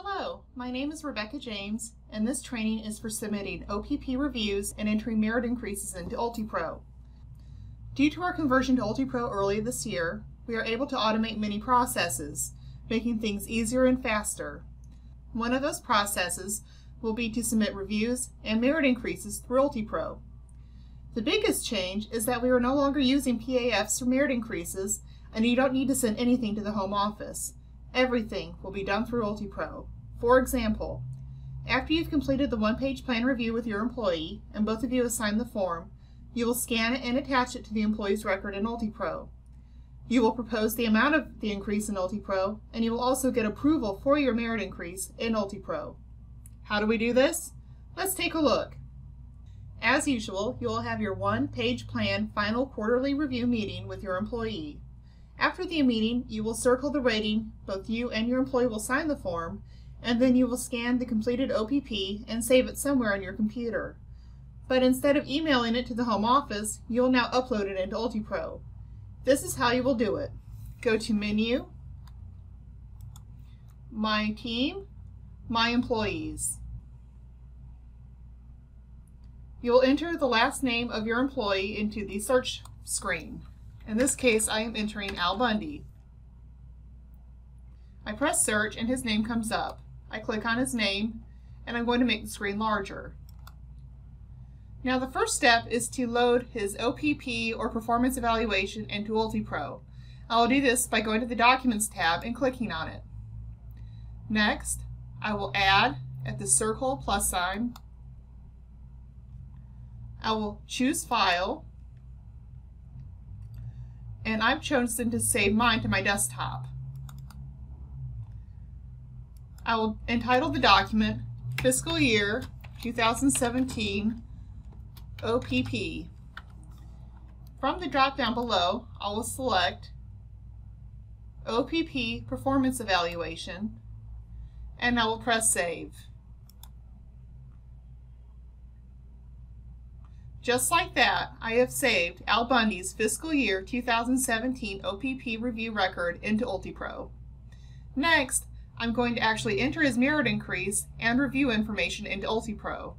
Hello, my name is Rebecca James, and this training is for submitting OPP reviews and entering merit increases into UltiPro. Due to our conversion to UltiPro early this year, we are able to automate many processes, making things easier and faster. One of those processes will be to submit reviews and merit increases through UltiPro. The biggest change is that we are no longer using PAFs for merit increases, and you don't need to send anything to the home office. Everything will be done through UltiPro. For example, after you've completed the one-page plan review with your employee and both of you have signed the form, you will scan it and attach it to the employee's record in UltiPro. You will propose the amount of the increase in UltiPro, and you will also get approval for your merit increase in UltiPro. How do we do this? Let's take a look. As usual, you will have your one-page plan final quarterly review meeting with your employee. After the meeting, you will circle the rating, both you and your employee will sign the form, and then you will scan the completed OPP and save it somewhere on your computer. But instead of emailing it to the home office, you will now upload it into UltiPro. This is how you will do it. Go to Menu, My Team, My Employees. You will enter the last name of your employee into the search screen. In this case, I am entering Al Bundy. I press search and his name comes up. I click on his name and I'm going to make the screen larger. Now the first step is to load his OPP or performance evaluation into UltiPro. I will do this by going to the Documents tab and clicking on it. Next, I will add at the circle plus sign. I will choose File, and I've chosen to save mine to my desktop. I will entitle the document Fiscal Year 2017 OPP. From the drop-down below, I will select OPP Performance Evaluation, and I will press Save. Just like that, I have saved Al Bundy's Fiscal Year 2017 OPP review record into UltiPro. Next, I'm going to actually enter his merit increase and review information into UltiPro.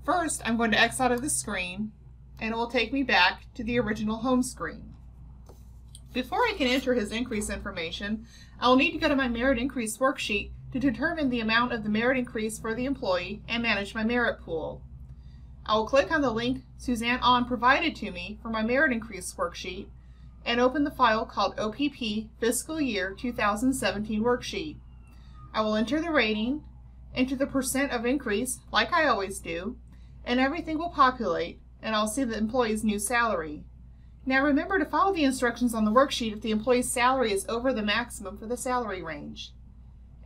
First, I'm going to X out of the screen, and it will take me back to the original home screen. Before I can enter his increase information, I will need to go to my merit increase worksheet to determine the amount of the merit increase for the employee and manage my merit pool. I will click on the link Suzanne On provided to me for my merit increase worksheet and open the file called OPP Fiscal Year 2017 Worksheet. I will enter the rating, enter the percent of increase like I always do, and everything will populate and I'll see the employee's new salary. Now remember to follow the instructions on the worksheet if the employee's salary is over the maximum for the salary range.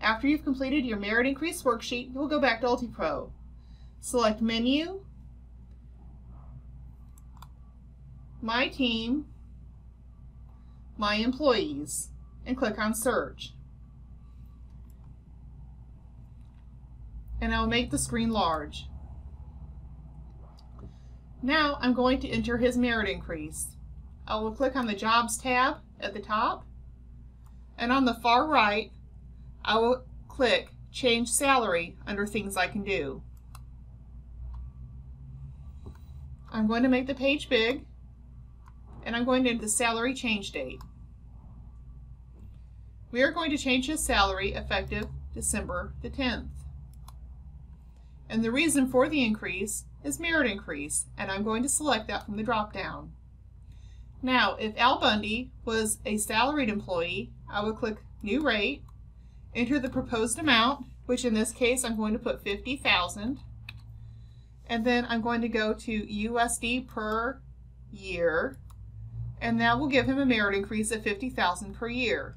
After you've completed your merit increase worksheet, you will go back to UltiPro. Select Menu, My Team, My Employees, and click on Search. And I will make the screen large. Now I'm going to enter his merit increase. I will click on the Jobs tab at the top, and on the far right, I will click Change Salary under Things I Can Do. I'm going to make the page big, and I'm going to enter the salary change date. We are going to change his salary effective December the 10th. And the reason for the increase is merit increase, and I'm going to select that from the drop-down. Now, if Al Bundy was a salaried employee, I would click New Rate, enter the proposed amount, which in this case I'm going to put $50,000, and then I'm going to go to USD per year, and that will give him a merit increase of $50,000 per year.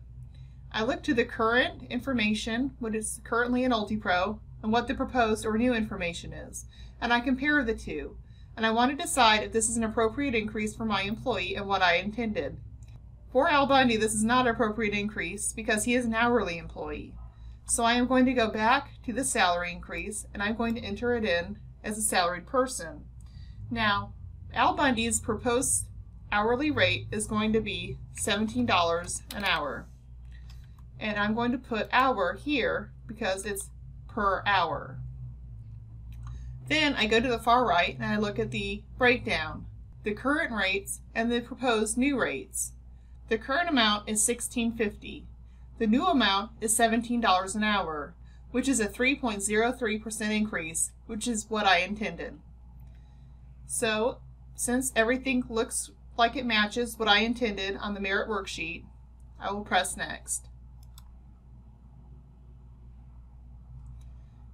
I look to the current information, what is currently in UltiPro, and what the proposed or new information is, and I compare the two, and I want to decide if this is an appropriate increase for my employee and what I intended. For Al Bundy, this is not an appropriate increase because he is an hourly employee. So I am going to go back to the salary increase, and I'm going to enter it in as a salaried person. Now, Al Bundy's proposed hourly rate is going to be $17 an hour. and I'm going to put hour here because it's per hour. Then I go to the far right and I look at the breakdown, the current rates and the proposed new rates. The current amount is $16.50. The new amount is $17 an hour, which is a 3.03% increase, which is what I intended. So, since everything looks like it matches what I intended on the merit worksheet, I will press Next.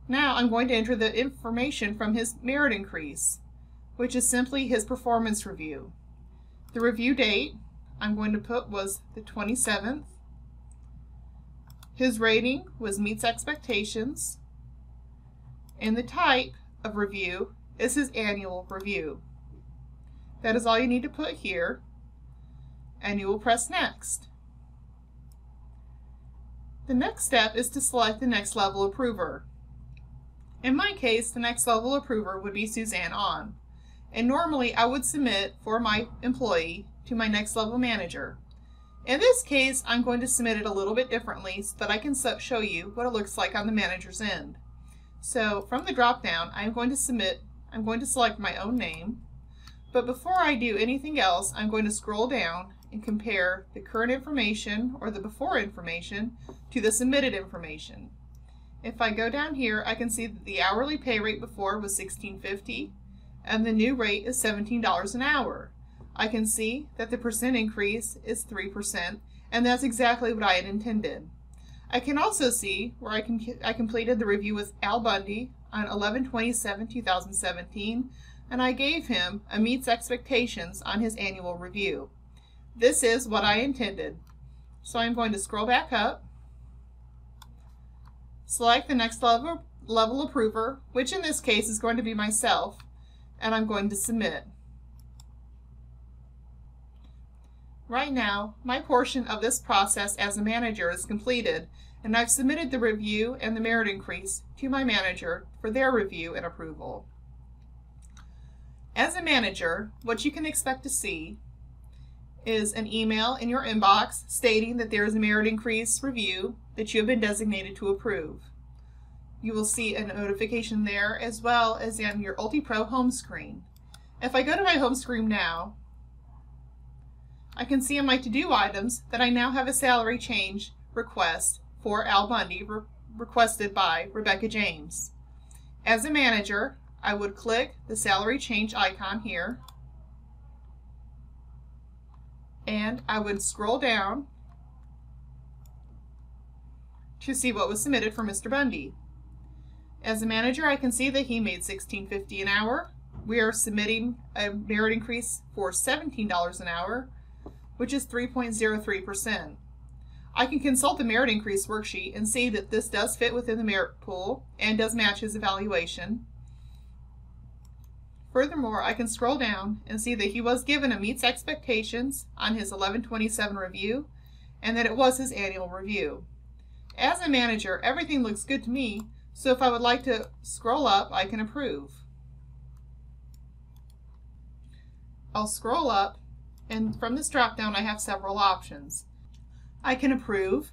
Now I'm going to enter the information from his merit increase, which is simply his performance review. The review date I'm going to put was the 27th. His rating was meets expectations, and the type of review is his annual review. That is all you need to put here, and you will press Next. The next step is to select the next level approver. In my case, the next level approver would be Suzanne On, and normally I would submit for my employee to my next level manager. In this case, I'm going to submit it a little bit differently so that I can show you what it looks like on the manager's end. So from the drop down, I'm going to select my own name, but before I do anything else, I'm going to scroll down and compare the current information or the before information to the submitted information. If I go down here, I can see that the hourly pay rate before was $16.50 and the new rate is $17 an hour. I can see that the percent increase is 3%, and that's exactly what I had intended. I can also see where I completed the review with Al Bundy on 11/27/2017, and I gave him a meets expectations on his annual review. This is what I intended. So I'm going to scroll back up, select the next level approver, which in this case is going to be myself, and I'm going to submit. Right now, my portion of this process as a manager is completed, and I've submitted the review and the merit increase to my manager for their review and approval. As a manager, what you can expect to see is an email in your inbox stating that there is a merit increase review that you have been designated to approve. You will see a notification there as well as in your UltiPro home screen. If I go to my home screen now, I can see in my to-do items that I now have a salary change request for Al Bundy requested by Rebecca James. As a manager, I would click the salary change icon here, and I would scroll down to see what was submitted for Mr. Bundy. As a manager, I can see that he made $16.50 an hour. We are submitting a merit increase for $17 an hour, which is 3.03%. I can consult the merit increase worksheet and see that this does fit within the merit pool and does match his evaluation. Furthermore, I can scroll down and see that he was given a meets expectations on his 11/27 review and that it was his annual review. As a manager, everything looks good to me, so if I would like to scroll up, I can approve. I'll scroll up, and from this drop down I have several options. I can approve,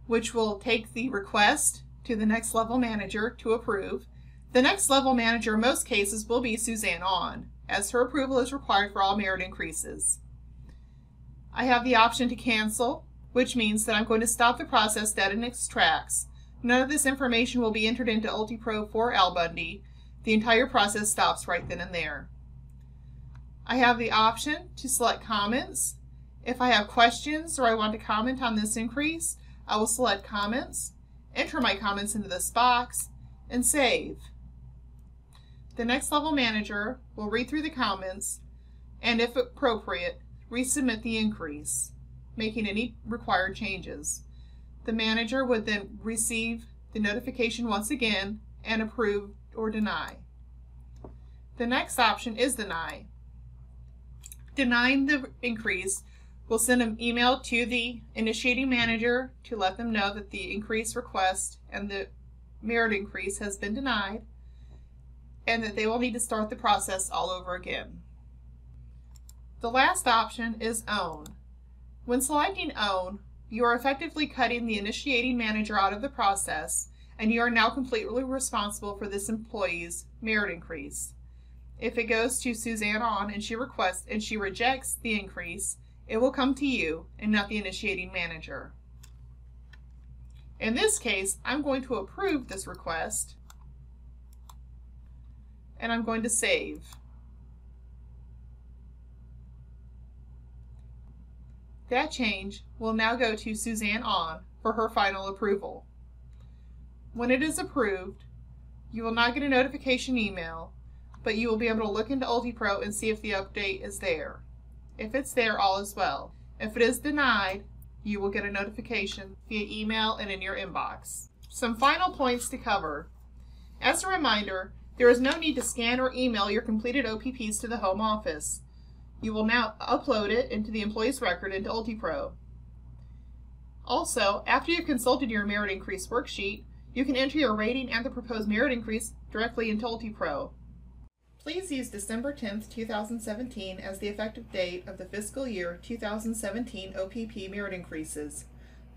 which will take the request to the next level manager to approve. The next level manager in most cases will be Suzanne On, as her approval is required for all merit increases. I have the option to cancel, which means that I'm going to stop the process dead in its tracks. None of this information will be entered into UltiPro for Al Bundy. The entire process stops right then and there. I have the option to select comments. If I have questions or I want to comment on this increase, I will select comments, enter my comments into this box, and save. The next level manager will read through the comments and, if appropriate, resubmit the increase, making any required changes. The manager would then receive the notification once again and approve or deny. The next option is deny. Denying the increase will send an email to the initiating manager to let them know that the increase request and the merit increase has been denied and that they will need to start the process all over again. The last option is Own. When selecting Own, you are effectively cutting the initiating manager out of the process, and you are now completely responsible for this employee's merit increase. If it goes to Suzanne On and she rejects the increase, it will come to you and not the initiating manager. In this case, I'm going to approve this request, and I'm going to save. That change will now go to Suzanne On for her final approval. When it is approved, you will not get a notification email, but you will be able to look into UltiPro and see if the update is there. If it's there, all is well. If it is denied, you will get a notification via email and in your inbox. Some final points to cover. As a reminder, there is no need to scan or email your completed OPPs to the home office. You will now upload it into the employee's record into UltiPro. Also, after you've consulted your merit increase worksheet, you can enter your rating and the proposed merit increase directly into UltiPro. Please use December 10th, 2017 as the effective date of the fiscal year 2017 OPP merit increases.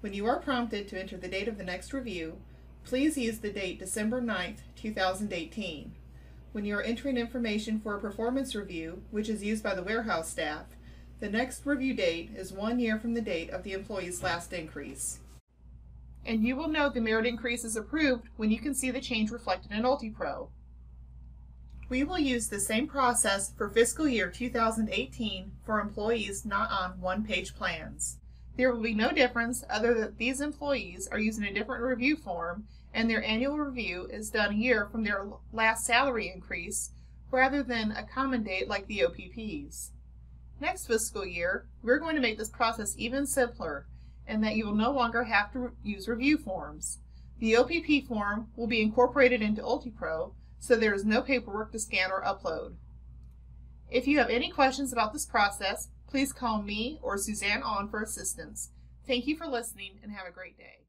When you are prompted to enter the date of the next review, please use the date December 9th, 2018. When you are entering information for a performance review, which is used by the warehouse staff, the next review date is 1 year from the date of the employee's last increase. And you will know the merit increase is approved when you can see the change reflected in UltiPro. We will use the same process for fiscal year 2018 for employees not on one-page plans. There will be no difference other than these employees are using a different review form and their annual review is done a year from their last salary increase rather than a common date like the OPPs. Next fiscal year, we're going to make this process even simpler and that you will no longer have to use review forms. The OPP form will be incorporated into UltiPro, so there is no paperwork to scan or upload. If you have any questions about this process, please call me or Suzanne On for assistance. Thank you for listening and have a great day.